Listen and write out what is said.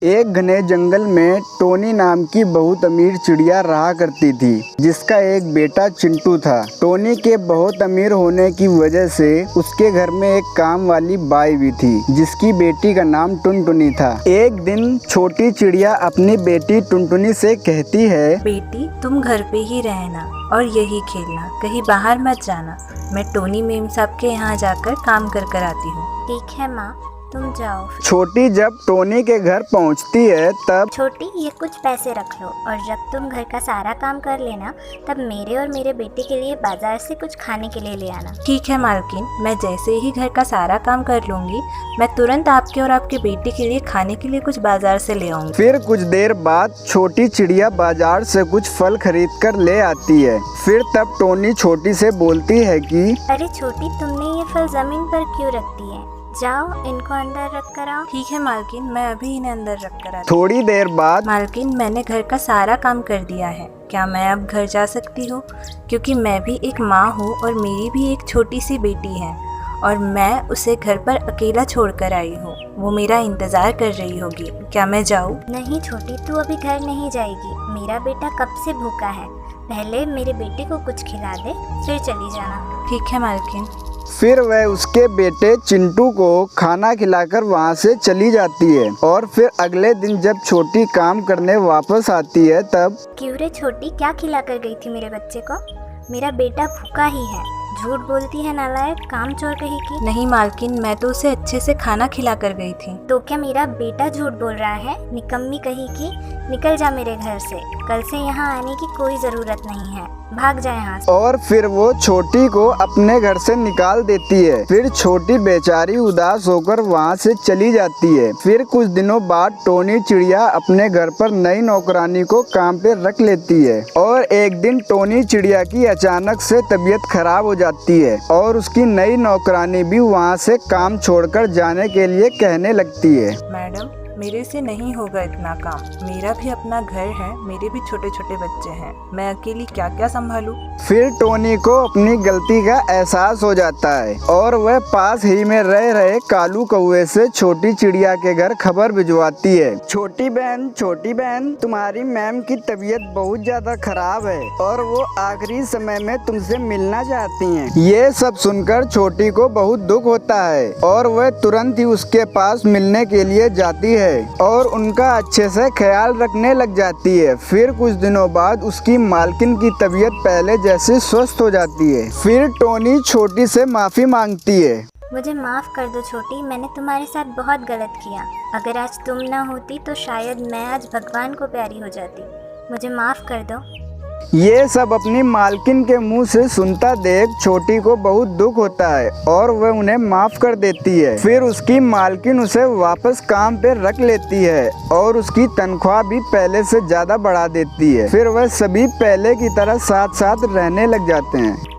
एक घने जंगल में टोनी नाम की बहुत अमीर चिड़िया रहा करती थी, जिसका एक बेटा चिंटू था। टोनी के बहुत अमीर होने की वजह से उसके घर में एक काम वाली बाई भी थी, जिसकी बेटी का नाम टुनटुनी था। एक दिन छोटी चिड़िया अपनी बेटी टुनटुनी से कहती है, बेटी तुम घर पे ही रहना और यही खेलना, कहीं बाहर मत जाना। मैं टोनी मेम साहब के यहाँ जाकर काम कर आती हूँ। ठीक है माँ, तुम जाओ। छोटी जब टोनी के घर पहुंचती है तब छोटी ये कुछ पैसे रख लो और जब तुम घर का सारा काम कर लेना तब मेरे और मेरे बेटे के लिए बाजार से कुछ खाने के लिए ले आना। ठीक है मालकिन, मैं जैसे ही घर का सारा काम कर लूँगी मैं तुरंत आपके और आपके बेटे के लिए खाने के लिए कुछ बाजार से ले आऊँगी। फिर कुछ देर बाद छोटी चिड़िया बाजार से कुछ फल खरीद कर ले आती है। फिर तब टोनी छोटी से बोलती है कि अरे छोटी, तुमने ये फल जमीन पर क्यों रख दिए? जाओ इनको अंदर रख कर आओ। ठीक है मालकिन, मैं अभी इन्हें अंदर रख कर आती। थोड़ी देर बाद मालकिन, मैंने घर का सारा काम कर दिया है, क्या मैं अब घर जा सकती हूँ? क्योंकि मैं भी एक माँ हूँ और मेरी भी एक छोटी सी बेटी है और मैं उसे घर पर अकेला छोड़कर आई हूँ। वो मेरा इंतज़ार कर रही होगी, क्या मैं जाऊँ? नहीं छोटी, तू अभी घर नहीं जाएगी। मेरा बेटा कब से भूखा है, पहले मेरे बेटे को कुछ खिला दे फिर चली जाना। ठीक है मालकिन। फिर वह उसके बेटे चिंटू को खाना खिलाकर वहाँ से चली जाती है। और फिर अगले दिन जब छोटी काम करने वापस आती है तब क्यों रे छोटी, क्या खिला कर गई थी मेरे बच्चे को? मेरा बेटा भूखा ही है। झूठ बोलती है नालायक, काम चोर कहीं की। नहीं मालकिन, मैं तो उसे अच्छे से खाना खिला कर गई थी। तो क्या मेरा बेटा झूठ बोल रहा है? निकम्मी कहीं की, निकल जा मेरे घर से। कल से यहाँ आने की कोई जरूरत नहीं है, भाग जा यहाँ से। और फिर वो छोटी को अपने घर से निकाल देती है। फिर छोटी बेचारी उदास होकर वहाँ से चली जाती है। फिर कुछ दिनों बाद टोनी चिड़िया अपने घर पर नई नौकरानी को काम पे रख लेती है। और एक दिन टोनी चिड़िया की अचानक से तबीयत खराब हो जाती है और उसकी नई नौकरानी भी वहाँ से काम छोड़कर जाने के लिए कहने लगती है, मैडम मेरे से नहीं होगा इतना काम, मेरा भी अपना घर है, मेरे भी छोटे छोटे बच्चे हैं, मैं अकेली क्या क्या संभालूं? फिर टोनी को अपनी गलती का एहसास हो जाता है और वह पास ही में रह रहे कालू कौवे से छोटी चिड़िया के घर खबर भिजवाती है। छोटी बहन, तुम्हारी मैम की तबीयत बहुत ज्यादा खराब है और वो आखिरी समय में तुमसे मिलना चाहती हैं। ये सब सुनकर छोटी को बहुत दुख होता है और वह तुरंत ही उसके पास मिलने के लिए जाती है और उनका अच्छे से ख्याल रखने लग जाती है। फिर कुछ दिनों बाद उसकी मालकिन की तबीयत पहले जैसी स्वस्थ हो जाती है। फिर टोनी छोटी से माफी मांगती है। मुझे माफ़ कर दो छोटी, मैंने तुम्हारे साथ बहुत गलत किया। अगर आज तुम ना होती तो शायद मैं आज भगवान को प्यारी हो जाती। मुझे माफ़ कर दो। ये सब अपनी मालकिन के मुंह से सुनता देख छोटी को बहुत दुख होता है और वह उन्हें माफ कर देती है। फिर उसकी मालकिन उसे वापस काम पे रख लेती है और उसकी तनख्वाह भी पहले से ज्यादा बढ़ा देती है। फिर वह सभी पहले की तरह साथ साथ रहने लग जाते हैं।